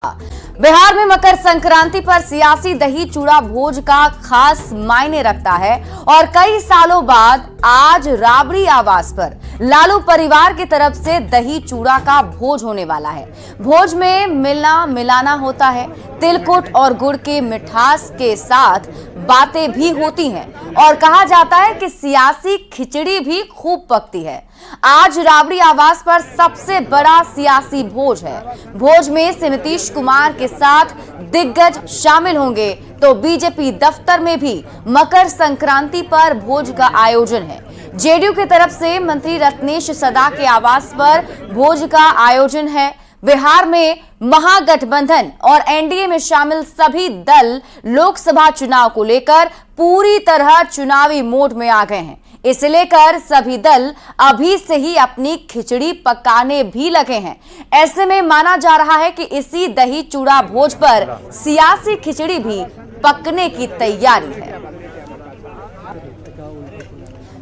बिहार में मकर संक्रांति पर सियासी दही चूड़ा भोज का खास मायने रखता है और कई सालों बाद आज राबड़ी आवास पर लालू परिवार की तरफ से दही चूड़ा का भोज होने वाला है। भोज में मिलना मिलाना होता है, तिलकुट और गुड़ के मिठास के साथ बातें भी होती हैं और कहा जाता है कि सियासी खिचड़ी भी खूब पकती है। आज राबड़ी आवास पर सबसे बड़ा सियासी भोज है। भोज में नीतीश कुमार के साथ दिग्गज शामिल होंगे तो बीजेपी दफ्तर में भी मकर संक्रांति पर भोज का आयोजन है। जेडीयू की तरफ से मंत्री रत्नेश सदा के आवास पर भोज का आयोजन है। बिहार में महागठबंधन और एनडीए में शामिल सभी दल लोकसभा चुनाव को लेकर पूरी तरह चुनावी मोड में आ गए हैं। इसे लेकर सभी दल अभी से ही अपनी खिचड़ी पकाने भी लगे हैं। ऐसे में माना जा रहा है कि इसी दही चूड़ा भोज पर सियासी खिचड़ी भी पकने की तैयारी है।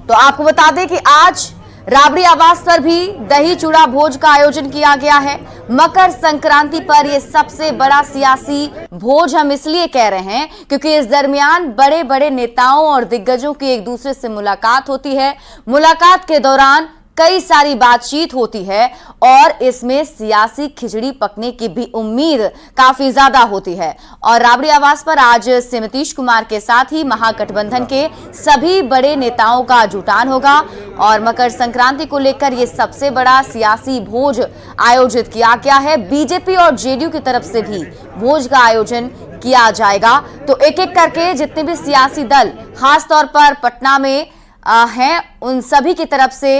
तो आपको बता दें कि आज राबड़ी आवास पर भी दही चूड़ा भोज का आयोजन किया गया है। मकर संक्रांति पर यह सबसे बड़ा सियासी भोज हम इसलिए कह रहे हैं क्योंकि इस दरमियान बड़े बड़े नेताओं और दिग्गजों की एक दूसरे से मुलाकात होती है। मुलाकात के दौरान कई सारी बातचीत होती है और इसमें सियासी खिचड़ी पकने की भी उम्मीद काफी ज्यादा होती है। और राबड़ी आवास पर आज नीतीश कुमार के साथ ही महागठबंधन के सभी बड़े नेताओं का जुटान होगा और मकर संक्रांति को लेकर यह सबसे बड़ा सियासी भोज आयोजित किया गया है। बीजेपी और जेडीयू की तरफ से भी भोज का आयोजन किया जाएगा। तो एक एक करके जितने भी सियासी दल खासतौर पर पटना में हैं उन सभी की तरफ से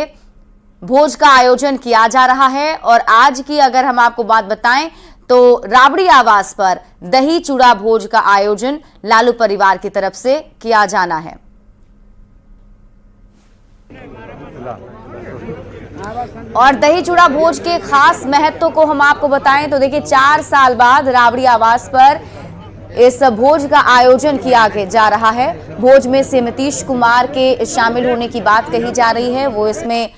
भोज का आयोजन किया जा रहा है। और आज की अगर हम आपको बात बताएं तो राबड़ी आवास पर दही चूड़ा भोज का आयोजन लालू परिवार की तरफ से किया जाना है। और दही चूड़ा भोज के खास महत्व को हम आपको बताएं तो देखिए 4 साल बाद राबड़ी आवास पर इस भोज का आयोजन किया जा रहा है। भोज में नीतीश कुमार के शामिल होने की बात कही जा रही है, वो इसमें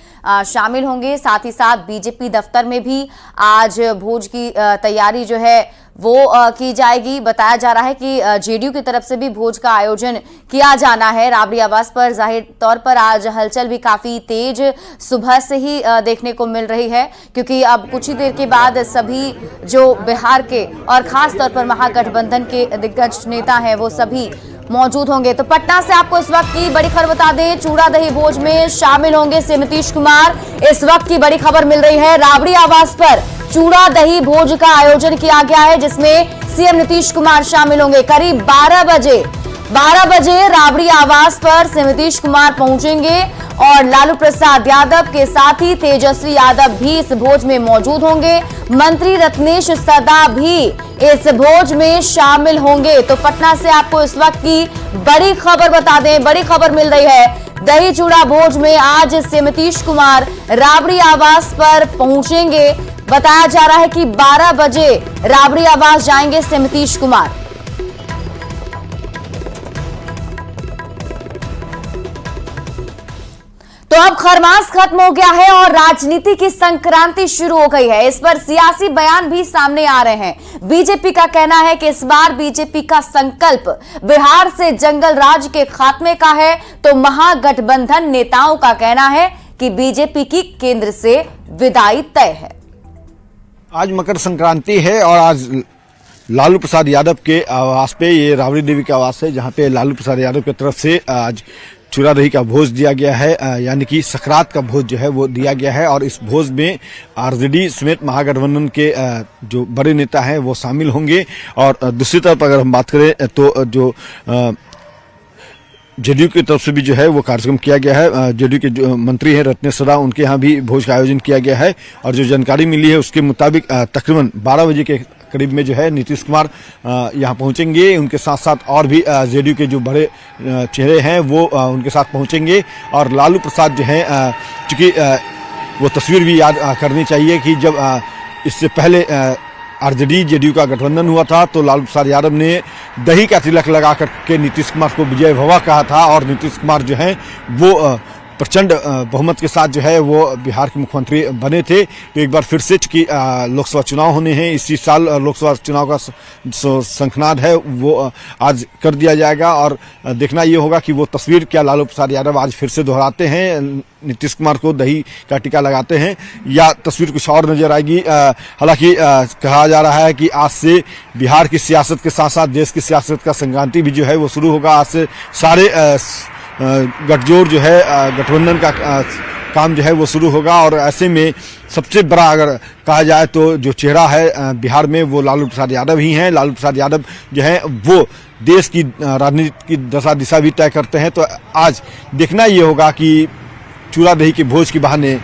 शामिल होंगे। साथ ही साथ बीजेपी दफ्तर में भी आज भोज की तैयारी जो है वो की जाएगी। बताया जा रहा है कि जेडीयू की तरफ से भी भोज का आयोजन किया जाना है राबड़ी आवास पर। जाहिर तौर पर आज हलचल भी काफी तेज सुबह से ही देखने को मिल रही है क्योंकि अब कुछ ही देर के बाद सभी जो बिहार के और खास तौर पर महागठबंधन के दिग्गज नेता हैं वो सभी मौजूद होंगे। तो पटना से आपको इस वक्त की बड़ी खबर बता दें, चूड़ा दही भोज में शामिल होंगे नीतीश कुमार। इस वक्त की बड़ी खबर मिल रही है, राबड़ी आवास पर चूड़ा दही भोज का आयोजन किया गया है जिसमें सीएम नीतीश कुमार शामिल होंगे। करीब 12 बजे राबड़ी आवास पर नीतीश कुमार पहुंचेंगे और लालू प्रसाद यादव के साथ ही तेजस्वी यादव भी इस भोज में मौजूद होंगे। मंत्री रत्नेश सदा भी इस भोज में शामिल होंगे। तो पटना से आपको इस वक्त की बड़ी खबर बता दें, बड़ी खबर मिल रही है, दही चूड़ा भोज में आज नीतीश कुमार राबड़ी आवास पर पहुंचेंगे। बताया जा रहा है कि 12 बजे राबड़ी आवास जाएंगे नीतीश कुमार। तो अब खरमास खत्म हो गया है और राजनीति की संक्रांति शुरू हो गई है। इस पर सियासी बयान भी सामने आ रहे हैं। बीजेपी का कहना है कि इस बार बीजेपी का संकल्प बिहार से जंगल राज के खात्मे का है, तो महागठबंधन नेताओं का कहना है कि बीजेपी की केंद्र से विदाई तय है। आज मकर संक्रांति है और आज लालू प्रसाद यादव के आवास पे, ये राबड़ी देवी के आवास है जहां पे लालू प्रसाद यादव की तरफ से आज चूड़ा दही का भोज दिया गया है, यानी कि सकरात का भोज जो है वो दिया गया है। और इस भोज में आरजेडी समेत महागठबंधन के जो बड़े नेता हैं वो शामिल होंगे। और दूसरी तरफ अगर हम बात करें तो जो जेडीयू की तरफ से भी जो है वो कार्यक्रम किया गया है। जेडीयू के जो मंत्री हैं रत्नेश सदा, उनके यहाँ भी भोज का आयोजन किया गया है। और जो जानकारी मिली है उसके मुताबिक तकरीबन 12 बजे के करीब में जो है नीतीश कुमार यहाँ पहुंचेंगे। उनके साथ साथ और भी जेडीयू के जो बड़े चेहरे हैं वो उनके साथ पहुंचेंगे। और लालू प्रसाद जो है, चूंकि वो तस्वीर भी याद करनी चाहिए कि जब इससे पहले आरजेडी जेडीयू का गठबंधन हुआ था तो लालू प्रसाद यादव ने दही का तिलक लगा करके नीतीश कुमार को विजय भवा कहा था। और नीतीश कुमार जो है वो प्रचंड बहुमत के साथ जो है वो बिहार के मुख्यमंत्री बने थे। तो एक बार फिर से चूंकि लोकसभा चुनाव होने हैं, इसी साल लोकसभा चुनाव का शंखनाद है वो आज कर दिया जाएगा और देखना ये होगा कि वो तस्वीर क्या लालू प्रसाद यादव आज फिर से दोहराते हैं, नीतीश कुमार को दही का टीका लगाते हैं, या तस्वीर कुछ और नजर आएगी। हालांकि कहा जा रहा है कि आज से बिहार की सियासत के साथ साथ देश की सियासत का संक्रांति भी जो है वो शुरू होगा। आज से सारे गठजोड़ जो है गठबंधन का काम जो है वो शुरू होगा और ऐसे में सबसे बड़ा अगर कहा जाए तो जो चेहरा है बिहार में वो लालू प्रसाद यादव ही हैं। लालू प्रसाद यादव जो है वो देश की राजनीति की दशा दिशा भी तय करते हैं। तो आज देखना ये होगा कि चूड़ा दही के भोज के बहाने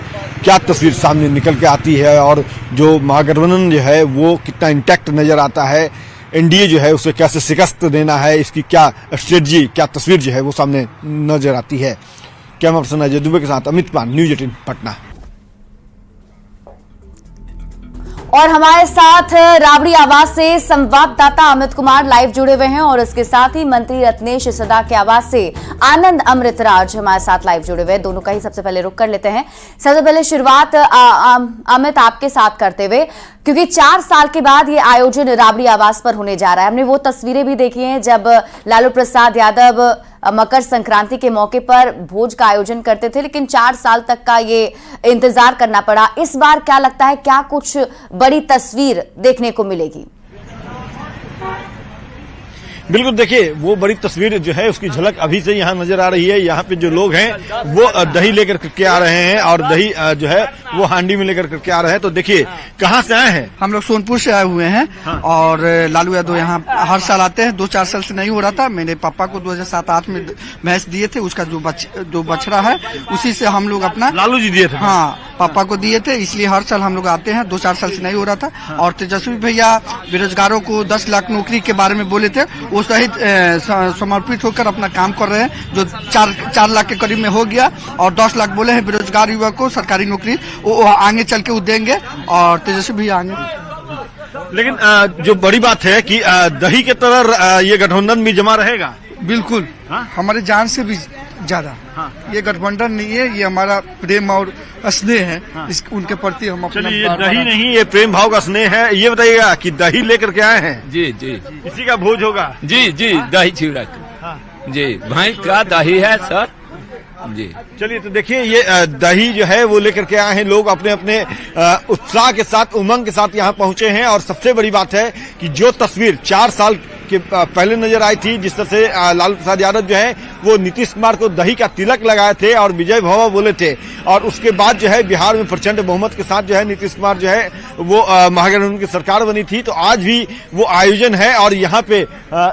क्या तस्वीर सामने निकल के आती है और जो महागठबंधन जो है वो कितना इंटैक्ट नजर आता है, एनडीए जो है उसे कैसे शिकस्त देना है, इसकी क्या स्ट्रेटजी, क्या तस्वीर जो है वो सामने नजर आती है। कैमरा पर्सन अजय दुबे के साथ अमित पान, न्यूज 18 पटना। और हमारे साथ राबड़ी आवास से संवाददाता अमित कुमार लाइव जुड़े हुए हैं और इसके साथ ही मंत्री रत्नेश सदा के आवास से आनंद अमृतराज हमारे साथ लाइव जुड़े हुए हैं। दोनों का ही सबसे पहले रुक कर लेते हैं। सबसे पहले शुरुआत अमित आपके साथ करते हुए, क्योंकि 4 साल के बाद ये आयोजन राबड़ी आवास पर होने जा रहा है। हमने वो तस्वीरें भी देखी हैं जब लालू प्रसाद यादव मकर संक्रांति के मौके पर भोज का आयोजन करते थे, लेकिन 4 साल तक का ये इंतजार करना पड़ा। इस बार क्या लगता है, क्या कुछ बड़ी तस्वीर देखने को मिलेगी? बिल्कुल, देखिए वो बड़ी तस्वीर जो है उसकी झलक अभी से यहाँ नजर आ रही है। यहाँ पे जो लोग हैं वो दही लेकर के आ रहे हैं और दही जो है वो हांडी में लेकर के आ रहे हैं। तो देखिए कहाँ से आए हैं? हम लोग सोनपुर से आए हुए हैं। हाँ। और लालू यादव यहाँ हर साल आते हैं। 2-4 साल से नहीं हो रहा था। मेरे पापा को 2007-8 में भैंस दिए थे, उसका जो बछड़ा है उसी से हम लोग अपना लालू जी दिए थे। हाँ, पापा को दिए थे, इसलिए हर साल हम लोग आते हैं। 2-4 साल से नहीं हो रहा था। हाँ। और तेजस्वी भैया बेरोजगारों को 10 लाख नौकरी के बारे में बोले थे, वो सहित समर्पित होकर अपना काम कर रहे हैं, जो 4 लाख के करीब में हो गया। और 10 लाख बोले हैं बेरोजगार युवक को सरकारी नौकरी, वो आगे चल के वो देंगे और तेजस्वी भी आएंगे। लेकिन जो बड़ी बात है कि दही के तरह ये गठबंधन भी जमा रहेगा। बिल्कुल। हाँ? हमारे जान से भी ज्यादा। हाँ। ये गठबंधन नहीं है, ये हमारा प्रेम और स्नेह है। हाँ। उनके प्रति हम अपना ये दही नहीं, ये प्रेम भाव का स्नेह है। ये बताइएगा कि दही लेकर के आए हैं? जी जी, इसी का भोज होगा? जी जी, दही चूड़ा। हाँ। जी, भैंस का दही है सर जी। चलिए, तो देखिए ये दही जो है वो लेकर के आए हैं लोग अपने अपने उत्साह के साथ, उमंग के साथ यहाँ पहुंचे हैं। और सबसे बड़ी बात है कि जो तस्वीर 4 साल के पहले नजर आई थी, जिस तरह से लालू प्रसाद यादव जो है वो नीतीश कुमार को दही का तिलक लगाए थे और विजय भव बोले थे, और उसके बाद जो है बिहार में प्रचंड बहुमत के साथ जो है नीतीश कुमार जो है वो महागठबंधन की सरकार बनी थी। तो आज भी वो आयोजन है और यहाँ पे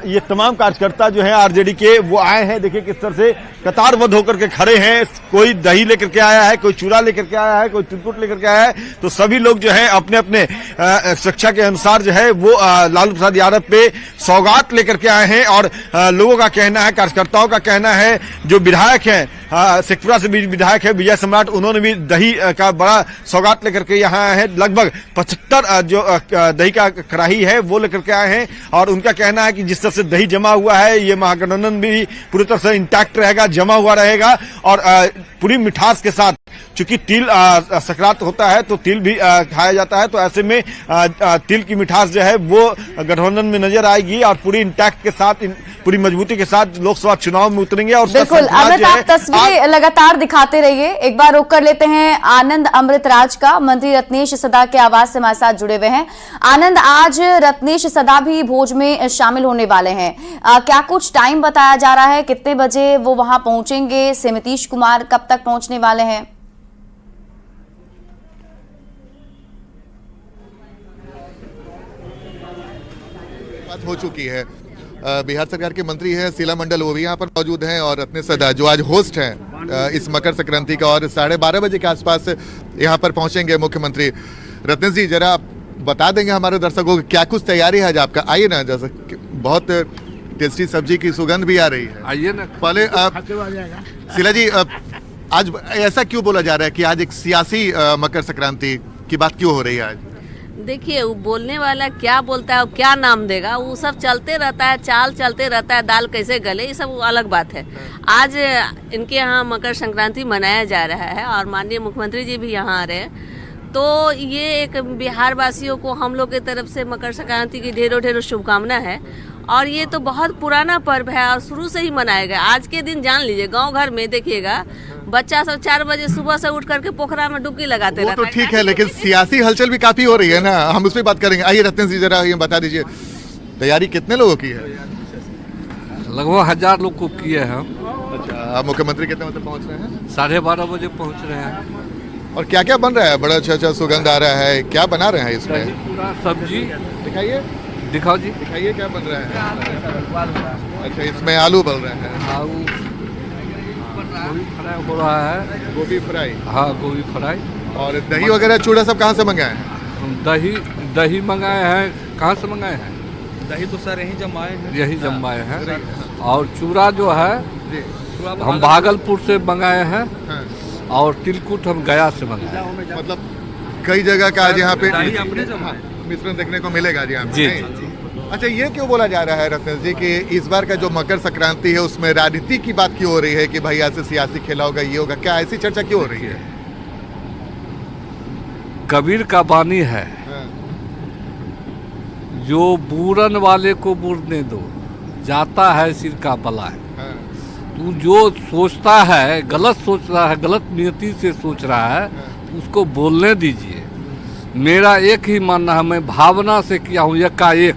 ये तमाम कार्यकर्ता जो है आरजेडी के वो आए हैं। देखिए किस तरह से कतारबद्ध होकर के खड़े हैं। कोई दही लेकर के आया है, कोई चूड़ा लेकर के आया है, कोई तिलकुट लेकर के आया है। तो सभी लोग जो है अपने अपने शिक्षा के अनुसार जो है वो लालू प्रसाद यादव पे सौगात लेकर के आए हैं। और लोगों का कहना है, कार्यकर्ताओं का कहना है, जो विधायक हैं शेखपुरा से भी विधायक है विजय सम्राट, उन्होंने भी दही का बड़ा सौगात लेकर के यहाँ आए हैं। लगभग 75 जो दही का कड़ाही है वो लेकर के आए हैं। और उनका कहना है कि जिस तरह से दही जमा हुआ है, ये महागठबंधन भी पूरी तरह से इंटैक्ट रहेगा, जमा हुआ रहेगा। और पूरी मिठास के साथ, चूंकि तिल संक्रांत होता है तो तिल भी खाया जाता है, तो ऐसे में तिल की मिठास जो है वो गठबंधन में नजर आएगी और पूरी इंटैक्ट के साथ, पूरी मजबूती के साथ लोकसभा चुनाव में उतरेंगे। और बिल्कुल अमित, आप तस्वीरें लगातार दिखाते रहिए। एक बार रोक कर लेते हैं आनंद अमृतराज का, मंत्री रत्नेश सदा के आवास से हमारे साथ जुड़े हुए हैं। आनंद, आज रत्नेश सदा भी भोज में शामिल होने वाले हैं, क्या कुछ टाइम बताया जा रहा है, कितने बजे वो वहां पहुंचेंगे? से नीतीश कुमार कब तक पहुंचने वाले हैं? बात हो चुकी है। बिहार सरकार के मंत्री हैं शीला मंडल, वो भी यहाँ पर मौजूद हैं, और रत्नेश सदा जो आज होस्ट हैं इस मकर संक्रांति का, और 12:30 बजे के आसपास यहाँ पर पहुंचेंगे मुख्यमंत्री। रत्नेश जी, जरा बता देंगे हमारे दर्शकों को क्या कुछ तैयारी है आज आपका? आइए ना, जैसे बहुत टेस्टी सब्जी की सुगंध भी आ रही है, आइए ना। पहले शीला जी, आज ऐसा क्यों बोला जा रहा है कि आज एक सियासी मकर संक्रांति की बात क्यों हो रही है आज? देखिए वो बोलने वाला क्या बोलता है और क्या नाम देगा वो सब चलते रहता है, चाल चलते रहता है, दाल कैसे गले, ये सब अलग बात है। आज इनके यहाँ मकर संक्रांति मनाया जा रहा है और माननीय मुख्यमंत्री जी भी यहाँ आ रहे हैं, तो ये एक बिहार वासियों को हम लोग की तरफ से मकर संक्रांति की ढेरों ढेरों शुभकामना है। और ये तो बहुत पुराना पर्व है और शुरू से ही मनाया गया। आज के दिन जान लीजिए गांव घर में देखिएगा बच्चा सब 4 बजे सुबह से उठ करके पोखरा में डुबकी लगाते रहते हैं। तो ठीक है, लेकिन सियासी हलचल भी काफी हो रही है ना, हम उस पर बात करेंगे। आइए रत्न जी जरा ये बता दीजिए तैयारी कितने लोगों की है? लगभग 1000 लोग को किए हैं। अच्छा, मुख्यमंत्री कितने बजे पहुंच रहे हैं? 12:30 बजे पहुंच रहे हैं। और क्या क्या बन रहा है? बड़ा अच्छा सुगंध आ रहा है, क्या बना रहे हैं इसमें? सब्जी दिखाइए, दिखाओ जी, दिखाइए क्या बन रहा है। अच्छा, इसमें आलू बन रहा है, गोभी फ्राई हो रहा है। गोभी फ्राई? हाँ, गोभी फ्राई। और दही वगैरह चूड़ा सब कहाँ से मंगाए हैं? दही मंगाए हैं। कहाँ से मंगाए हैं? दही तो सर यही जमाए हैं। यही जमाए हैं। और चूड़ा जो है हम भागलपुर से मंगाए हैं। हाँ। और तिलकुट हम गया से मंगाए। मतलब कई जगह का आज यहाँ पे अपने मिश्रण देखने को मिलेगा जी यहाँ पे। जी नहीं? जी। अच्छा, ये क्यों बोला जा रहा है रत्न जी कि इस बार का जो मकर संक्रांति है उसमें राजनीति की बात क्यों हो रही है कि भाई ऐसे सियासी खेला होगा, ये होगा, क्या ऐसी चर्चा क्यों हो रही है? कबीर का वाणी है, हाँ। जो बूरन वाले को बूरने दो, जाता है सिर का बलाय। हाँ। तू जो सोचता है, गलत सोच रहा है, गलत नियति से सोच रहा है, उसको बोलने दीजिए। मेरा एक ही मानना है, मैं भावना से किया हूँ एकाएक।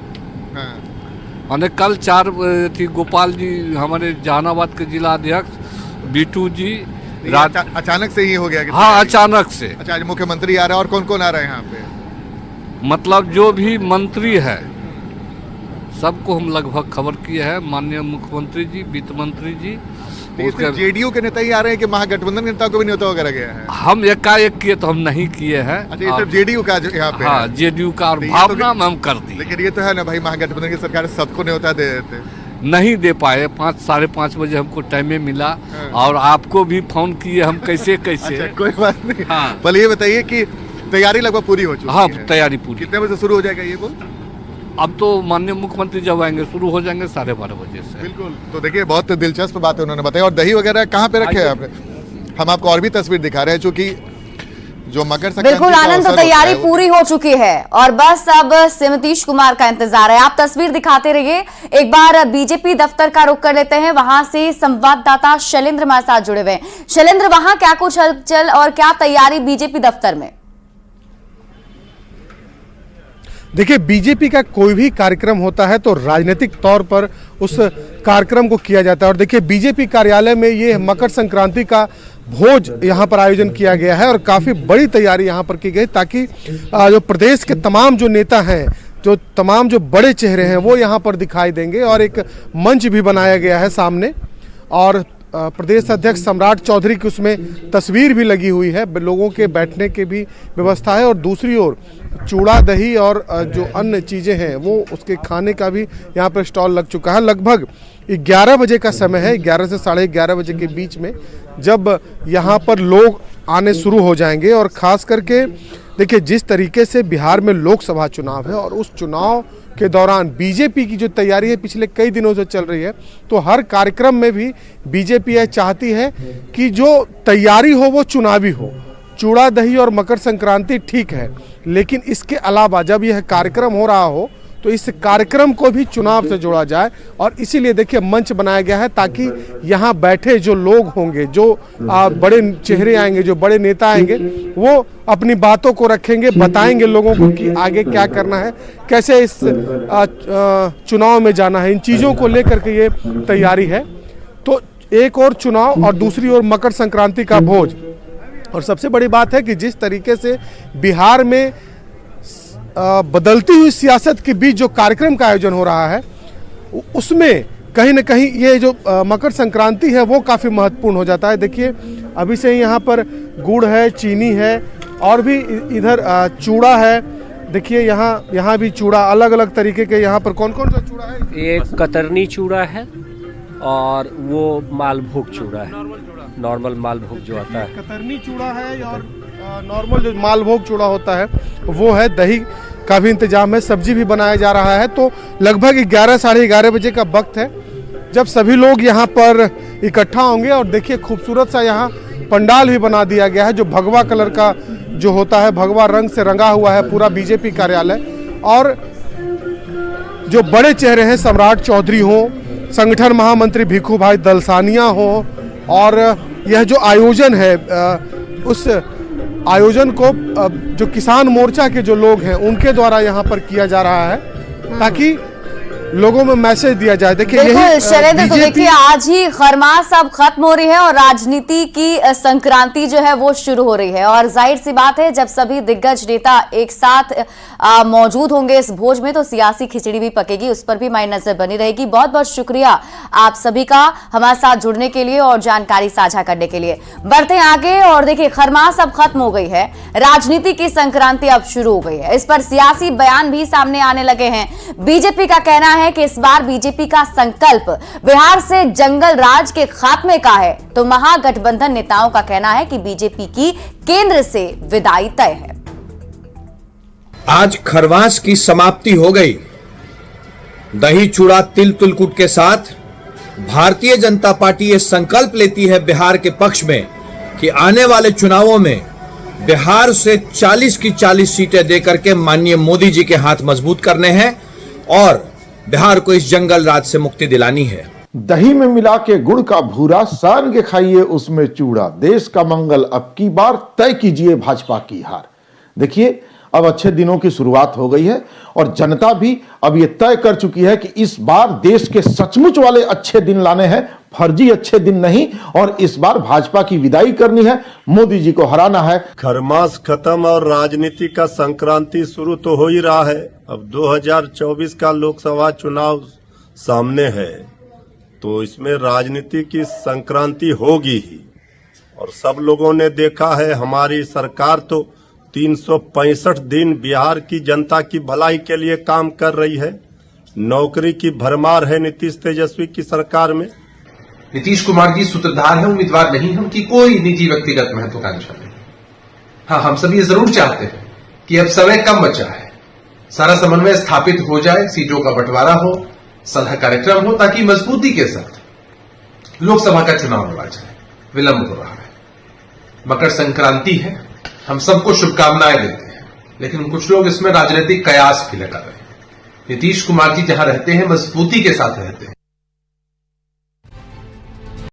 मैंने कल 4 थी गोपाल जी, हमारे जहानाबाद के जिला अध्यक्ष बीटू जी अचानक से ही हो गया? हाँ, अचानक से। अच्छा, आज मुख्यमंत्री आ रहा है और कौन कौन आ रहा है यहाँ पे? मतलब जो भी मंत्री है सबको हम लगभग खबर किए हैं। माननीय मुख्यमंत्री जी, वित्त मंत्री जी, उसके जेडीयू के नेता ही आ रहे हैं कि महागठबंधन के नेता को भी न्योता वगैरह गया है? हम एकाएक किए तो हम नहीं किए हैं। अच्छा, ये सिर्फ जेडीयू का जो यहाँ पे? हाँ, जेडीयू का और भावना में हम कर दिए। लेकिन ये तो है ना भाई, महागठबंधन की सरकार सबको न्योता दे देते, नहीं दे पाए। 5-5:30 बजे हमको टाइम में मिला। हाँ। और आपको भी फोन किए हम कैसे। अच्छा, कोई बात नहीं। हाँ। पहले ये बताइए कि तैयारी लगभग पूरी हो चुकी हाँ, है? तैयारी पूरी। कितने बजे शुरू हो जाएगा ये बोल? अब तो माननीय मुख्यमंत्री जब आएंगे शुरू हो जाएंगे 12:30 बजे से। बिल्कुल। तो देखिए, बहुत दिलचस्प बात है उन्होंने बताया। और दही वगैरह कहाँ पे रखे हैं आपने? हम आपको और भी तस्वीर दिखा रहे हैं, चूंकि जो मकर संक्रांति बिल्कुल आनंद, तो तैयारी पूरी हो चुकी है और बस अब नीतीश कुमार का इंतजार है। आप तस्वीर दिखाते रहिए। एक बार बीजेपी दफ्तर का रुख कर लेते हैं, वहां से संवाददाता शैलेंद्र हमारे साथ जुड़े हुए हैं। शैलेंद्र, वहां क्या कुछ हलचल और क्या तैयारी बीजेपी दफ्तर में? देखिए, बीजेपी का कोई भी कार्यक्रम होता है तो राजनीतिक तौर पर उस कार्यक्रम को किया जाता है। और देखिए, बीजेपी कार्यालय में ये मकर संक्रांति का भोज यहाँ पर आयोजन किया गया है और काफ़ी बड़ी तैयारी यहाँ पर की गई ताकि जो प्रदेश के तमाम जो नेता हैं, जो तमाम जो बड़े चेहरे हैं वो यहाँ पर दिखाई देंगे। और एक मंच भी बनाया गया है सामने और प्रदेश अध्यक्ष सम्राट चौधरी की उसमें तस्वीर भी लगी हुई है। लोगों के बैठने की भी व्यवस्था है और दूसरी ओर चूड़ा दही और जो अन्य चीज़ें हैं वो उसके खाने का भी यहाँ पर स्टॉल लग चुका है। लगभग 11 बजे का समय है, 11 से 11:30 बजे के बीच में जब यहाँ पर लोग आने शुरू हो जाएंगे। और ख़ास करके देखिए, जिस तरीके से बिहार में लोकसभा चुनाव है और उस चुनाव के दौरान बीजेपी की जो तैयारी है पिछले कई दिनों से चल रही है, तो हर कार्यक्रम में भी बीजेपी यह चाहती है कि जो तैयारी हो वो चुनावी हो। चूड़ा दही और मकर संक्रांति ठीक है, लेकिन इसके अलावा जब यह कार्यक्रम हो रहा हो तो इस कार्यक्रम को भी चुनाव से जोड़ा जाए। और इसीलिए देखिए, मंच बनाया गया है ताकि यहाँ बैठे जो लोग होंगे, जो बड़े चेहरे आएंगे, जो बड़े नेता आएंगे, वो अपनी बातों को रखेंगे, बताएंगे लोगों को कि आगे क्या करना है, कैसे इस चुनाव में जाना है। इन चीज़ों को लेकर के ये तैयारी है। तो एक और चुनाव और दूसरी ओर मकर संक्रांति का भोज। और सबसे बड़ी बात है कि जिस तरीके से बिहार में बदलती हुई सियासत के बीच जो कार्यक्रम का आयोजन हो रहा है, उसमें कहीं ना कहीं ये जो मकर संक्रांति है वो काफ़ी महत्वपूर्ण हो जाता है। देखिए, अभी से यहाँ पर गुड़ है, चीनी है और भी इधर चूड़ा है। देखिए, यहाँ भी चूड़ा, अलग अलग तरीके के। यहाँ पर कौन कौन सा चूड़ा है? एक कतरनी चूड़ा है और वो मालभोग चूड़ा है, नॉर्मल मालभोग जो आता है। कतरनी चूड़ा है और नॉर्मल जो मालभोग चूड़ा होता है वो है, दही का भी इंतजाम है, सब्जी भी बनाया जा रहा है। तो लगभग 11 साढ़े 11 बजे का वक्त है जब सभी लोग यहाँ पर इकट्ठा होंगे। और देखिए खूबसूरत सा यहाँ पंडाल भी बना दिया गया है जो भगवा कलर का जो होता है, भगवा रंग से रंगा हुआ है पूरा बीजेपी कार्यालय। और जो बड़े चेहरे हैं, सम्राट चौधरी हो, संगठन महामंत्री भिखू भाई दलसानिया हो, और यह जो आयोजन है उस आयोजन को जो किसान मोर्चा के जो लोग हैं उनके द्वारा यहाँ पर किया जा रहा है ताकि लोगों में मैसेज दिया जाए। देखिए बिल्कुल शैलेंद्र, तो देखिए आज ही खरमास अब खत्म हो रही है और राजनीति की संक्रांति जो है वो शुरू हो रही है। और जाहिर सी बात है जब सभी दिग्गज नेता एक साथ मौजूद होंगे इस भोज में तो सियासी खिचड़ी भी पकेगी, उस पर भी हमारी नजर बनी रहेगी। बहुत बहुत शुक्रिया आप सभी का हमारे साथ जुड़ने के लिए और जानकारी साझा करने के लिए। बढ़ते हैं आगे और देखिए खरमास अब खत्म हो गई है, राजनीति की संक्रांति अब शुरू हो गई है। इस पर सियासी बयान भी सामने आने लगे हैं। बीजेपी का कहना है कि इस बार बीजेपी का संकल्प बिहार से जंगल राज के खात्मे का है, तो महागठबंधन नेताओं का कहना है कि बीजेपी की केंद्र से विदाई तय है। आज खरवास की समाप्ति हो गई। दही चूड़ा तिल तिलकुट के साथ भारतीय जनता पार्टी ये संकल्प लेती है बिहार के पक्ष में कि आने वाले चुनावों में बिहार से 40 की 40 सीटें देकर के माननीय मोदी जी के हाथ मजबूत करने हैं और बिहार को इस जंगल राज से मुक्ति दिलानी है। दही में मिला के गुड़ का भूरा, सान के खाइए उसमें चूड़ा, देश का मंगल अब की बार तय कीजिए भाजपा की हार। देखिए अब अच्छे दिनों की शुरुआत हो गई है और जनता भी अब ये तय कर चुकी है कि इस बार देश के सचमुच वाले अच्छे दिन लाने हैं, फर्जी अच्छे दिन नहीं। और इस बार भाजपा की विदाई करनी है, मोदी जी को हराना है। खरमास खत्म और राजनीति का संक्रांति शुरू तो हो ही रहा है। अब 2024 का लोकसभा चुनाव सामने है तो इसमें राजनीति की संक्रांति होगी ही। और सब लोगों ने देखा है हमारी सरकार तो 365 दिन बिहार की जनता की भलाई के लिए काम कर रही है। नौकरी की भरमार है नीतीश तेजस्वी की सरकार में। नीतीश कुमार जी सूत्रधार है, उम्मीदवार नहीं है, उनकी कोई निजी व्यक्तिगत महत्वाकांक्षा नहीं। हाँ, हम सभी ये जरूर चाहते हैं कि अब समय कम बचा है, सारा समन्वय स्थापित हो जाए, सीटों का बंटवारा हो, सलाह कार्यक्रम हो ताकि मजबूती के साथ लोकसभा का चुनाव लड़ा जाए। विलंब हो रहा है, मकर संक्रांति है, हम सबको शुभकामनाएं देते हैं, लेकिन कुछ लोग इसमें राजनीतिक कयास भी लगा रहे हैं। नीतीश कुमार जी जहां रहते हैं मजबूती के साथ रहते हैं,